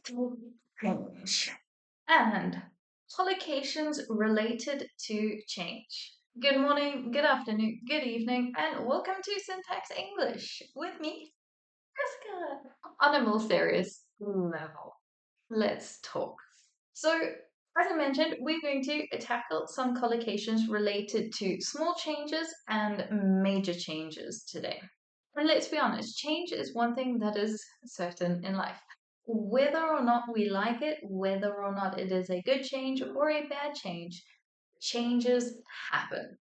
to change and collocations related to change. Good morning, good afternoon, good evening, and welcome to Syntax English with me, Jessica. On a more serious level, let's talk. So, as I mentioned, we're going to tackle some collocations related to small changes and major changes today. And let's be honest, change is one thing that is certain in life. Whether or not we like it, whether or not it is a good change or a bad change, changes happen.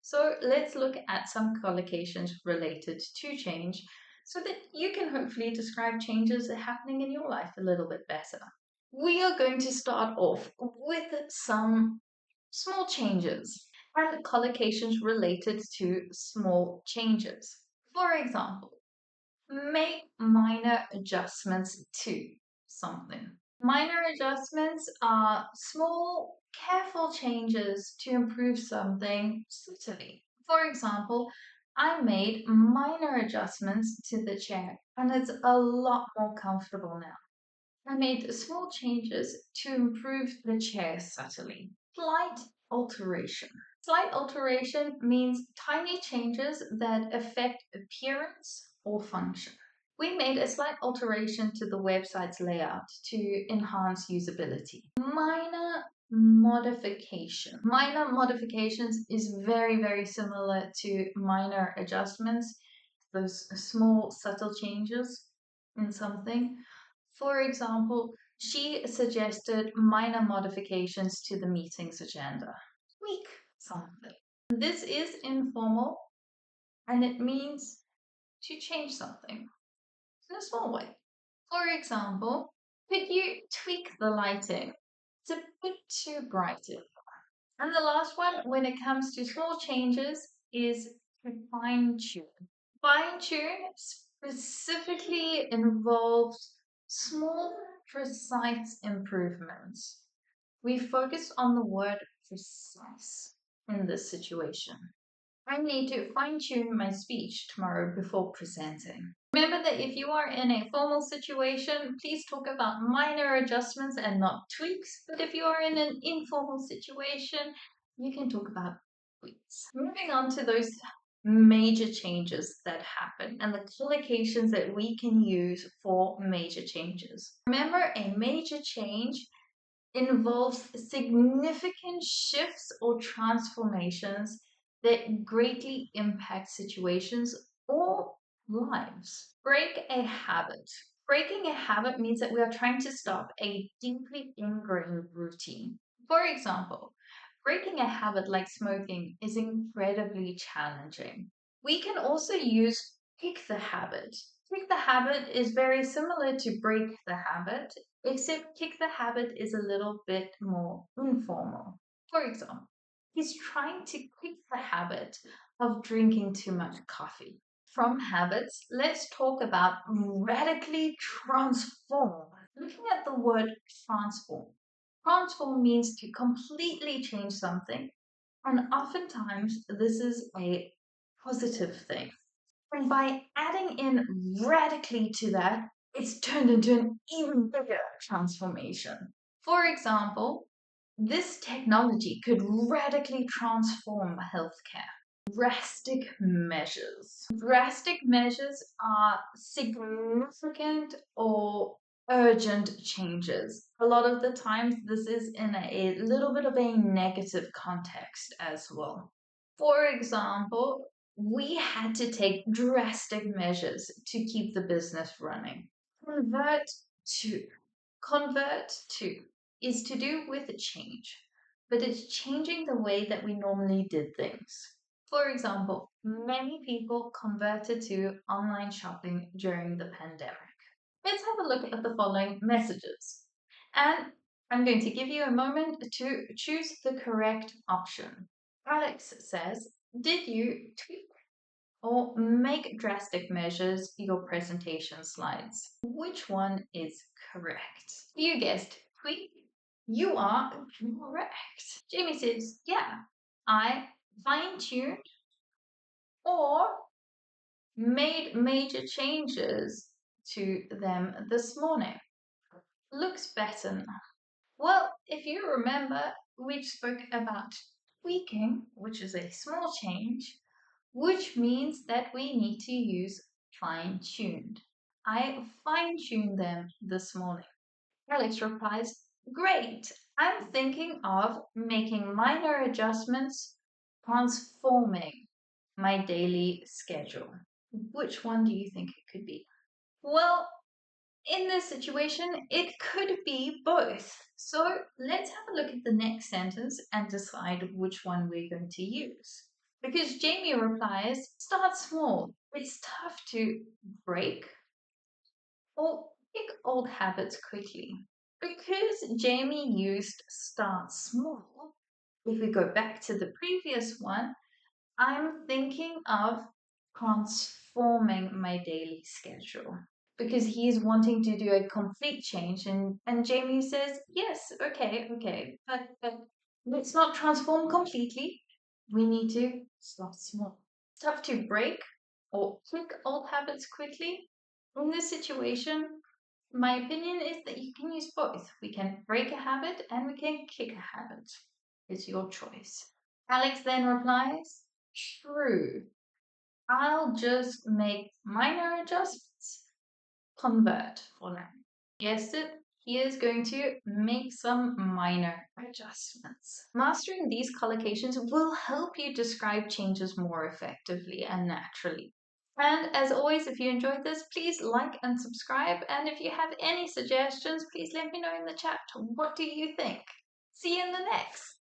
So let's look at some collocations related to change so that you can hopefully describe changes happening in your life a little bit better. We are going to start off with some small changes and collocations related to small changes. For example, make minor adjustments to something. Minor adjustments are small, careful changes to improve something subtly. For example, I made minor adjustments to the chair and it's a lot more comfortable now. I made small changes to improve the chair subtly. Slight alteration. Slight alteration means tiny changes that affect appearance or function. We made a slight alteration to the website's layout to enhance usability. Minor modification. Minor modifications is very similar to minor adjustments, those small subtle changes in something. For example, she suggested minor modifications to the meeting's agenda. Tweak something. This is informal and it means to change something in a small way. For example, could you tweak the lighting? It's a bit too bright. And the last one, when it comes to small changes, is to fine tune. Fine tune specifically involves small, precise improvements. We focus on the word precise in this situation. I need to fine tune my speech tomorrow before presenting. Remember that if you are in a formal situation, please talk about minor adjustments and not tweaks. But if you are in an informal situation, you can talk about tweaks. Moving on to those major changes that happen and the collocations that we can use for major changes. Remember, a major change involves significant shifts or transformations that greatly impact situations or lives. Break a habit. Breaking a habit means that we are trying to stop a deeply ingrained routine. For example, breaking a habit like smoking is incredibly challenging. We can also use kick the habit. Kick the habit is very similar to break the habit, except kick the habit is a little bit more informal. For example, he's trying to kick the habit of drinking too much coffee. From habits, let's talk about radically transform. Looking at the word transform. Transform means to completely change something, and oftentimes this is a positive thing. And by adding in radically to that, it's turned into an even bigger transformation. For example, this technology could radically transform healthcare. Drastic measures. Drastic measures are significant or urgent changes. A lot of the times, this is in a little bit of a negative context as well. For example, we had to take drastic measures to keep the business running. Convert to. Convert to is to do with a change, but it's changing the way that we normally did things. For example, many people converted to online shopping during the pandemic. Let's have a look at the following messages. And I'm going to give you a moment to choose the correct option. Alex says, did you tweet or make drastic measures your presentation slides? Which one is correct? You guessed tweet. You are correct. Jamie says, yeah, I fine-tuned or made major changes to them this morning. Looks better now. Well, if you remember, we spoke about tweaking, which is a small change, which means that we need to use fine tuned. I fine tuned them this morning. Alex replies, great. I'm thinking of making minor adjustments, transforming my daily schedule. Which one do you think it could be? Well, in this situation, it could be both. So let's have a look at the next sentence and decide which one we're going to use. Because Jamie replies, start small. It's tough to break or pick old habits quickly. Because Jamie used start small, if we go back to the previous one, I'm thinking of transforming my daily schedule because he's wanting to do a complete change, and Jamie says, yes, okay, but let's not transform completely. We need to start small. It's tough to break or kick old habits quickly. In this situation, my opinion is that you can use both. We can break a habit and we can kick a habit. It's your choice. Alex then replies, true. I'll just make minor adjustments. Convert for now. Guessed it? He is going to make some minor adjustments. Mastering these collocations will help you describe changes more effectively and naturally. And as always, if you enjoyed this, please like and subscribe. And if you have any suggestions, please let me know in the chat. What do you think? See you in the next.